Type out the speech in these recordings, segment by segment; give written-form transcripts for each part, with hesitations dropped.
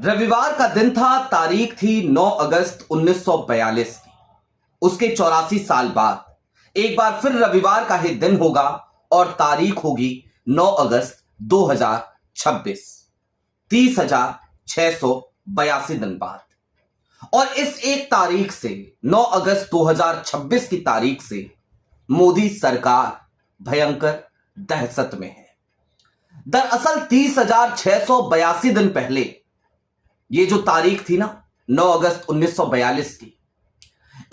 रविवार का दिन था। तारीख थी 9 अगस्त 1942 की। उसके 84 साल बाद एक बार फिर रविवार का ही दिन होगा और तारीख होगी 9 अगस्त 2026। 30,682 दिन बाद। और इस एक तारीख से 9 अगस्त 2026 की तारीख से मोदी सरकार भयंकर दहशत में है। दरअसल 30,682 दिन पहले ये जो तारीख थी ना, 9 अगस्त 1942 की,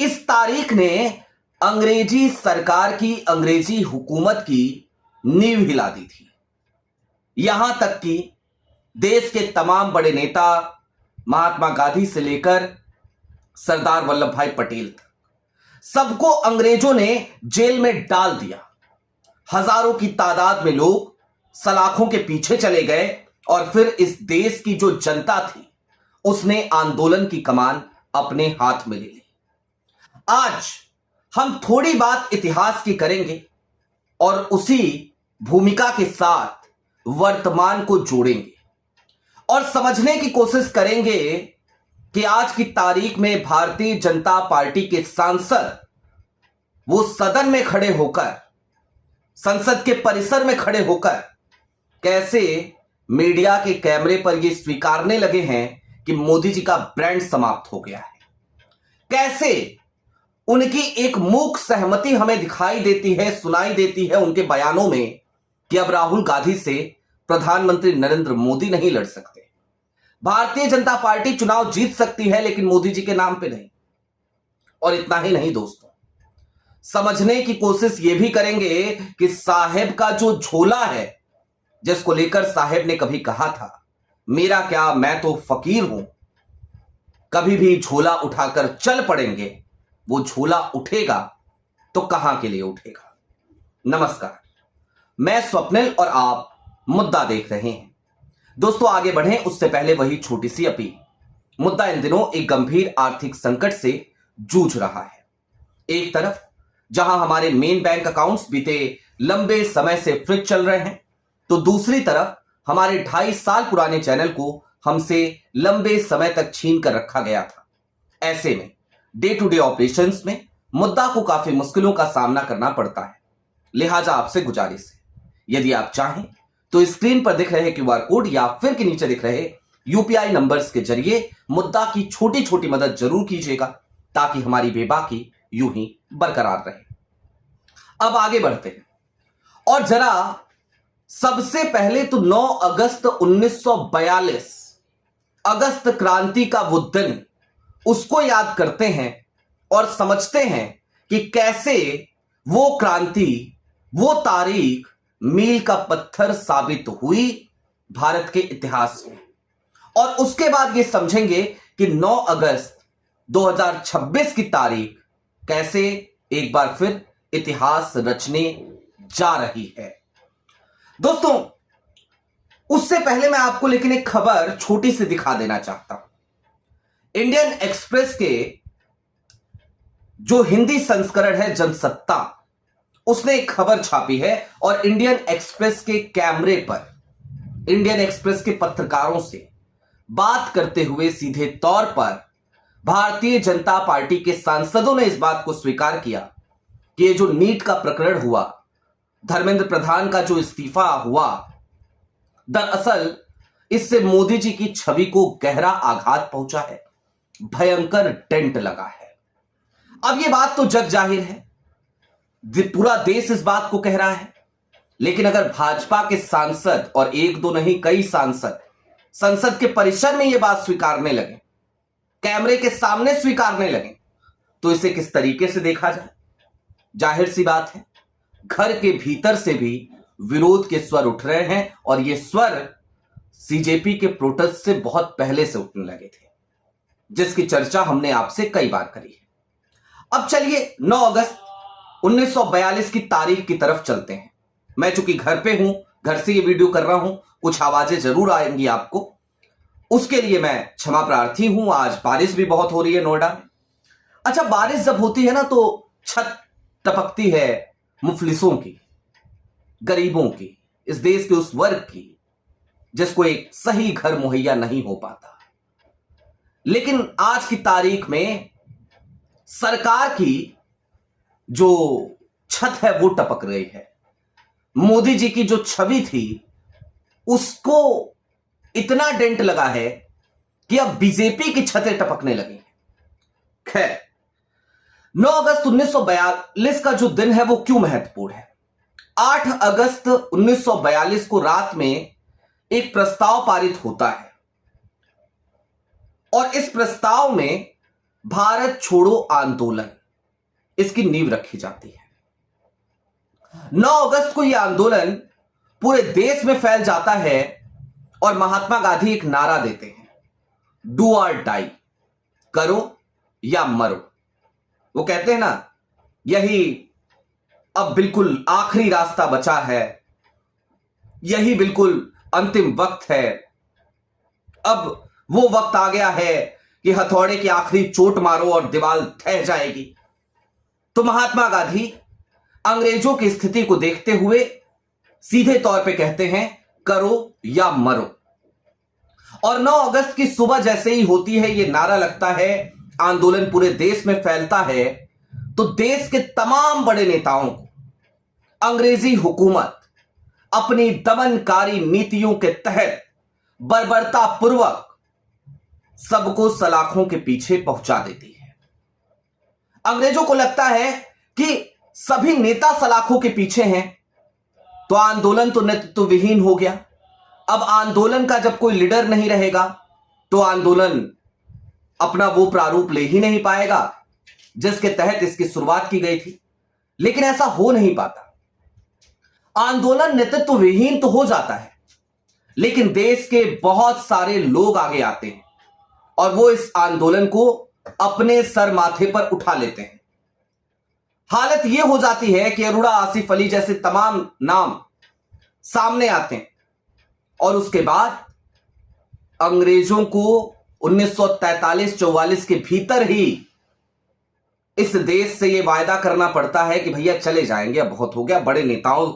इस तारीख ने अंग्रेजी सरकार की, अंग्रेजी हुकूमत की नींव हिला दी थी। यहां तक कि देश के तमाम बड़े नेता, महात्मा गांधी से लेकर सरदार वल्लभ भाई पटेल तक, सबको अंग्रेजों ने जेल में डाल दिया। हजारों की तादाद में लोग सलाखों के पीछे चले गए और फिर इस देश की जो जनता थी उसने आंदोलन की कमान अपने हाथ में ले ली। आज हम थोड़ी बात इतिहास की करेंगे और उसी भूमिका के साथ वर्तमान को जोड़ेंगे और समझने की कोशिश करेंगे कि आज की तारीख में भारतीय जनता पार्टी के सांसद वो सदन में खड़े होकर, संसद के परिसर में खड़े होकर कैसे मीडिया के कैमरे पर ये स्वीकारने लगे हैं कि मोदी जी का ब्रांड समाप्त हो गया है। कैसे उनकी एक मूक सहमति हमें दिखाई देती है, सुनाई देती है उनके बयानों में कि अब राहुल गांधी से प्रधानमंत्री नरेंद्र मोदी नहीं लड़ सकते। भारतीय जनता पार्टी चुनाव जीत सकती है लेकिन मोदी जी के नाम पे नहीं। और इतना ही नहीं दोस्तों, समझने की कोशिश यह भी करेंगे कि साहेब का जो झोला है, जिसको लेकर साहेब ने कभी कहा था मेरा क्या, मैं तो फकीर हूं, कभी भी झोला उठाकर चल पड़ेंगे, वो झोला उठेगा तो कहां के लिए उठेगा। नमस्कार, मैं स्वप्निल और आप मुद्दा देख रहे हैं। दोस्तों आगे बढ़ें उससे पहले वही छोटी सी अपील। मुद्दा इन दिनों एक गंभीर आर्थिक संकट से जूझ रहा है। एक तरफ जहां हमारे मेन बैंक अकाउंट्स बीते लंबे समय से फ्रीज चल रहे हैं, तो दूसरी तरफ हमारे 2.5 साल पुराने चैनल को हमसे लंबे समय तक छीन कर रखा गया था। ऐसे में डे टू डे ऑपरेशंस में मुद्दा को काफी मुश्किलों का सामना करना पड़ता है। लिहाजा आपसे गुजारिश है, यदि आप चाहें तो स्क्रीन पर दिख रहे क्यूआर कोड या फिर के नीचे दिख रहे यूपीआई नंबर्स के जरिए मुद्दा की छोटी छोटी मदद जरूर कीजिएगा ताकि हमारी बेबाकी यूं ही बरकरार रहे। अब आगे बढ़ते हैं और जरा सबसे पहले तो 9 अगस्त 1942 अगस्त क्रांति का वो दिन, उसको याद करते हैं और समझते हैं कि कैसे वो क्रांति, वो तारीख मील का पत्थर साबित हुई भारत के इतिहास में। और उसके बाद ये समझेंगे कि 9 अगस्त 2026 की तारीख कैसे एक बार फिर इतिहास रचने जा रही है। दोस्तों उससे पहले मैं आपको लेकिन एक खबर छोटी सी दिखा देना चाहता हूं। इंडियन एक्सप्रेस के जो हिंदी संस्करण है जनसत्ता, उसने एक खबर छापी है और इंडियन एक्सप्रेस के कैमरे पर इंडियन एक्सप्रेस के पत्रकारों से बात करते हुए सीधे तौर पर भारतीय जनता पार्टी के सांसदों ने इस बात को स्वीकार किया कि ये जो नीट का प्रकरण हुआ, धर्मेंद्र प्रधान का जो इस्तीफा हुआ, दरअसल इससे मोदी जी की छवि को गहरा आघात पहुंचा है, भयंकर डेंट लगा है। अब ये बात तो जग जाहिर है, पूरा देश इस बात को कह रहा है। लेकिन अगर भाजपा के सांसद, और एक दो नहीं कई सांसद, संसद के परिसर में ये बात स्वीकारने लगे, कैमरे के सामने स्वीकारने लगे, तो इसे किस तरीके से देखा जाए। जाहिर सी बात है, घर के भीतर से भी विरोध के स्वर उठ रहे हैं और ये स्वर सीजेपी के प्रोटेस्ट से बहुत पहले से उठने लगे थे, जिसकी चर्चा हमने आपसे कई बार करी है। अब चलिए 9 अगस्त 1942 की तारीख की तरफ चलते हैं। मैं चूंकि घर पे हूं, घर से ये वीडियो कर रहा हूं, कुछ आवाजें जरूर आएंगी आपको, उसके लिए मैं क्षमा प्रार्थी हूं। आज बारिश भी बहुत हो रही है नोएडा में। अच्छा, बारिश जब होती है ना तो छत टपकती है मुफलिसों की, गरीबों की, इस देश के उस वर्ग की जिसको एक सही घर मुहैया नहीं हो पाता। लेकिन आज की तारीख में सरकार की जो छत है वो टपक रही है। मोदी जी की जो छवि थी उसको इतना डेंट लगा है कि अब बीजेपी की छतें टपकने लगी हैं। खैर, 9 अगस्त 1942 का जो दिन है वो क्यों महत्वपूर्ण है? 8 अगस्त 1942 को रात में एक प्रस्ताव पारित होता है और इस प्रस्ताव में भारत छोड़ो आंदोलन, इसकी नींव रखी जाती है। 9 अगस्त को यह आंदोलन पूरे देश में फैल जाता है और महात्मा गांधी एक नारा देते हैं, डू और डाई, करो या मरो। वो कहते हैं ना, यही अब बिल्कुल आखिरी रास्ता बचा है, यही बिल्कुल अंतिम वक्त है, अब वो वक्त आ गया है कि हथौड़े की आखिरी चोट मारो और दीवार ढह जाएगी। तो महात्मा गांधी अंग्रेजों की स्थिति को देखते हुए सीधे तौर पे कहते हैं, करो या मरो। और 9 अगस्त की सुबह जैसे ही होती है, ये नारा लगता है, आंदोलन पूरे देश में फैलता है, तो देश के तमाम बड़े नेताओं को अंग्रेजी हुकूमत अपनी दमनकारी नीतियों के तहत बर्बरता पूर्वक सबको सलाखों के पीछे पहुंचा देती है। अंग्रेजों को लगता है कि सभी नेता सलाखों के पीछे हैं, तो आंदोलन तो नेतृत्व विहीन हो गया। अब आंदोलन का जब कोई लीडर नहीं रहेगा तो आंदोलन अपना वो प्रारूप ले ही नहीं पाएगा जिसके तहत इसकी शुरुआत की गई थी। लेकिन ऐसा हो नहीं पाता। आंदोलन नेतृत्व विहीन तो हो जाता है, लेकिन देश के बहुत सारे लोग आगे आते हैं और वो इस आंदोलन को अपने सर माथे पर उठा लेते हैं। हालत यह हो जाती है कि अरोड़ा, आसिफ अली जैसे तमाम नाम सामने आते हैं और उसके बाद अंग्रेजों को 1943-44 के भीतर ही इस देश से यह वायदा करना पड़ता है कि भैया चले जाएंगे, अब बहुत हो गया। बड़े नेताओं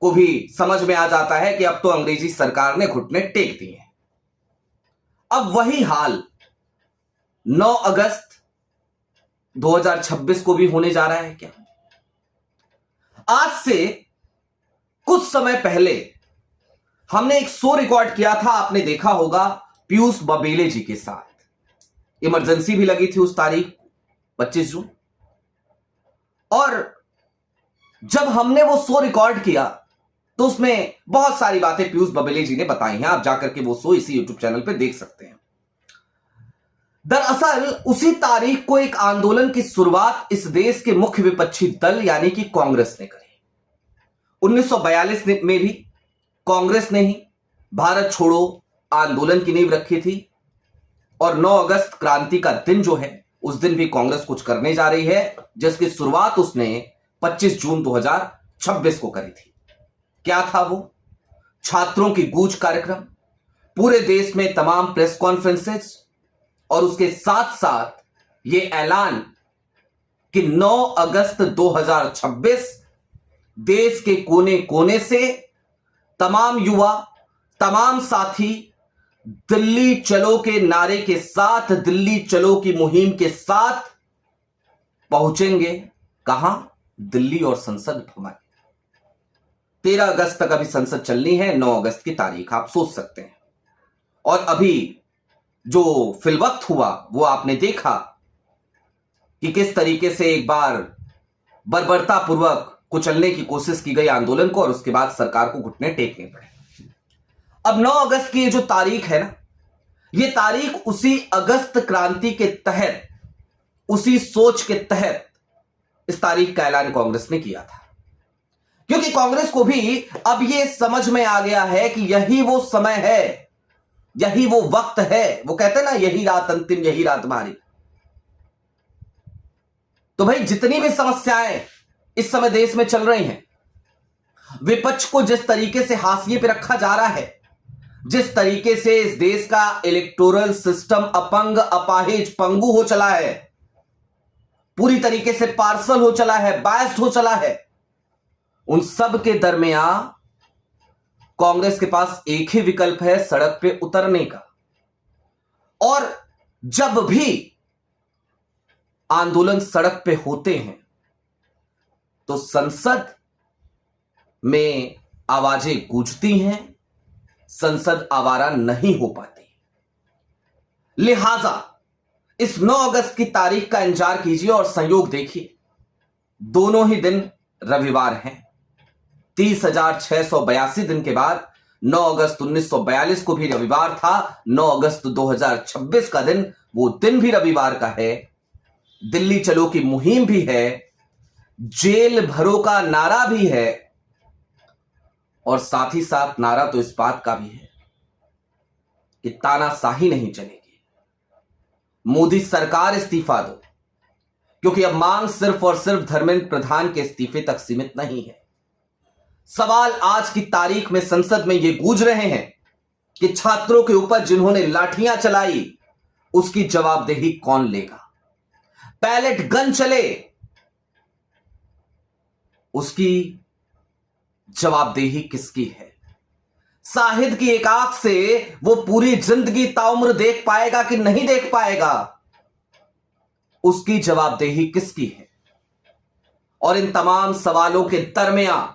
को भी समझ में आ जाता है कि अब तो अंग्रेजी सरकार ने घुटने टेक दिए हैं। अब वही हाल 9 अगस्त 2026 को भी होने जा रहा है क्या? आज से कुछ समय पहले हमने एक शो रिकॉर्ड किया था, आपने देखा होगा, पीयूष बबेले जी के साथ। इमरजेंसी भी लगी थी उस तारीख 25 जून। और जब हमने वो शो रिकॉर्ड किया तो उसमें बहुत सारी बातें पीयूष बबेले जी ने बताई हैं। आप जाकर के वो शो इसी यूट्यूब चैनल पे देख सकते हैं। दरअसल उसी तारीख को एक आंदोलन की शुरुआत इस देश के मुख्य विपक्षी दल यानी कि कांग्रेस ने करी। 1942 में भी कांग्रेस ने ही भारत छोड़ो आंदोलन की नींव रखी थी और 9 अगस्त क्रांति का दिन जो है, उस दिन भी कांग्रेस कुछ करने जा रही है, जिसकी शुरुआत उसने 25 जून 2026 को करी थी। क्या था वो? छात्रों की गूंज कार्यक्रम, पूरे देश में तमाम प्रेस कॉन्फ्रेंसेस और उसके साथ साथ ये ऐलान कि 9 अगस्त 2026 देश के कोने कोने से तमाम युवा, तमाम साथी दिल्ली चलो के नारे के साथ, दिल्ली चलो की मुहिम के साथ पहुंचेंगे। कहां? दिल्ली और संसद भवन। 13 अगस्त तक अभी संसद चलनी है, 9 अगस्त की तारीख आप सोच सकते हैं। और अभी जो फिलवक्त हुआ वो आपने देखा कि किस तरीके से एक बार बर्बरता पूर्वक कुचलने की कोशिश की गई आंदोलन को और उसके बाद सरकार को घुटने टेकने पड़े। अब 9 अगस्त की ये जो तारीख है ना, ये तारीख उसी अगस्त क्रांति के तहत, उसी सोच के तहत इस तारीख का ऐलान कांग्रेस ने किया था। क्योंकि कांग्रेस को भी अब ये समझ में आ गया है कि यही वो समय है, यही वो वक्त है। वो कहते हैं ना, यही रात अंतिम, यही रात भारी। तो भाई जितनी भी समस्याएं इस समय देश में चल रही हैं, विपक्ष को जिस तरीके से हाशिए पे रखा जा रहा है, जिस तरीके से इस देश का इलेक्टोरल सिस्टम अपंग, अपाहिज, पंगु हो चला है, पूरी तरीके से पार्सल हो चला है, बायस्ड हो चला है, उन सब के दरमियान कांग्रेस के पास एक ही विकल्प है, सड़क पे उतरने का। और जब भी आंदोलन सड़क पे होते हैं तो संसद में आवाजें गूंजती हैं, संसद आवारा नहीं हो पाती। लिहाजा इस 9 अगस्त की तारीख का इंतजार कीजिए और संयोग देखिए, दोनों ही दिन रविवार हैं। 30,682 दिन के बाद 9 अगस्त 1942 को भी रविवार था। 9 अगस्त 2026 का दिन वो दिन भी रविवार का है। दिल्ली चलो की मुहिम भी है, जेल भरो का नारा भी है, और साथ ही साथ नारा तो इस बात का भी है कि तानाशाही नहीं चलेगी। मोदी सरकार इस्तीफा दो, क्योंकि अब मांग सिर्फ और सिर्फ धर्मेंद्र प्रधान के इस्तीफे तक सीमित नहीं है। सवाल आज की तारीख में संसद में ये गूंज रहे हैं कि छात्रों के ऊपर जिन्होंने लाठियां चलाई उसकी जवाबदेही कौन लेगा। पैलेट गन चले उसकी जवाबदेही किसकी है। शाहिद की एक आंख से वो पूरी जिंदगी ताउम्र देख पाएगा कि नहीं देख पाएगा, उसकी जवाबदेही किसकी है। और इन तमाम सवालों के दरमियान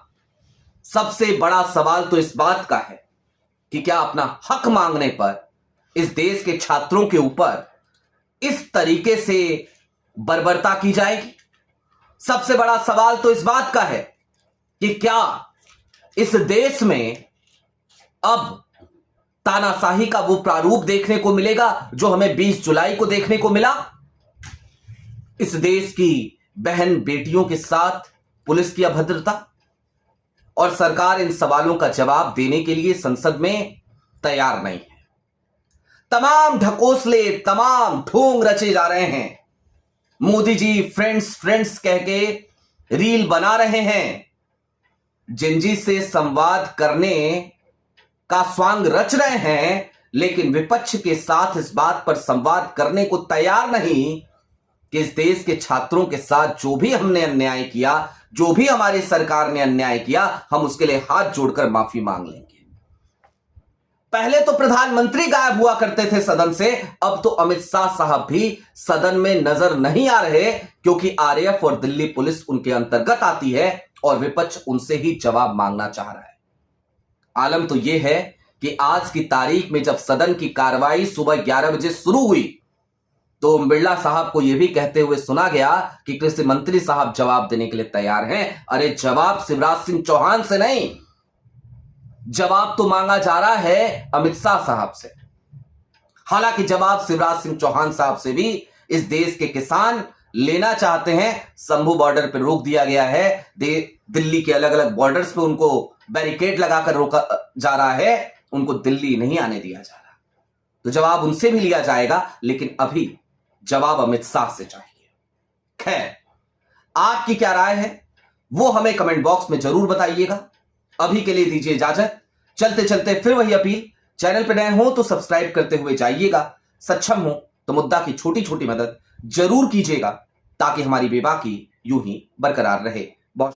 सबसे बड़ा सवाल तो इस बात का है कि क्या अपना हक मांगने पर इस देश के छात्रों के ऊपर इस तरीके से बर्बरता की जाएगी। सबसे बड़ा सवाल तो इस बात का है कि क्या इस देश में अब तानाशाही का वो प्रारूप देखने को मिलेगा जो हमें 20 जुलाई को देखने को मिला। इस देश की बहन बेटियों के साथ पुलिस की अभद्रता, और सरकार इन सवालों का जवाब देने के लिए संसद में तैयार नहीं है। तमाम ढकोसले, तमाम ढोंग रचे जा रहे हैं। मोदी जी फ्रेंड्स फ्रेंड्स कह के रील बना रहे हैं, जिंजी से संवाद करने का स्वांग रच रहे हैं, लेकिन विपक्ष के साथ इस बात पर संवाद करने को तैयार नहीं कि इस देश के छात्रों के साथ जो भी हमने अन्याय किया, जो भी हमारी सरकार ने अन्याय किया, हम उसके लिए हाथ जोड़कर माफी मांग लेंगे। पहले तो प्रधानमंत्री गायब हुआ करते थे सदन से, अब तो अमित शाह साहब भी सदन में नजर नहीं आ रहे, क्योंकि आरएएफ और दिल्ली पुलिस उनके अंतर्गत आती है और विपक्ष उनसे ही जवाब मांगना चाह रहा है। आलम तो यह है कि आज की तारीख में जब सदन की कार्रवाई सुबह 11 बजे शुरू हुई तो बिरला साहब को यह भी कहते हुए सुना गया कि कृषि मंत्री साहब जवाब देने के लिए तैयार हैं। अरे जवाब शिवराज सिंह चौहान से नहीं, जवाब तो मांगा जा रहा है अमित शाह साहब से। हालांकि जवाब शिवराज सिंह चौहान साहब से भी इस देश के किसान लेना चाहते हैं। शंभू बॉर्डर पर रोक दिया गया है, दिल्ली के अलग अलग बॉर्डर्स पे उनको बैरिकेड लगाकर रोका जा रहा है, उनको दिल्ली नहीं आने दिया जा रहा। तो जवाब उनसे भी लिया जाएगा, लेकिन अभी जवाब अमित शाह से चाहिए। खैर, आपकी क्या राय है वो हमें कमेंट बॉक्स में जरूर बताइएगा। अभी के लिए दीजिए इजाजत। चलते चलते फिर वही अपील, चैनल पर नए हो तो सब्सक्राइब करते हुए जाइएगा, सक्षम हो तो मुद्दा की छोटी छोटी मदद जरूर कीजिएगा, ताकि हमारी बेबाकी यूं ही बरकरार रहे।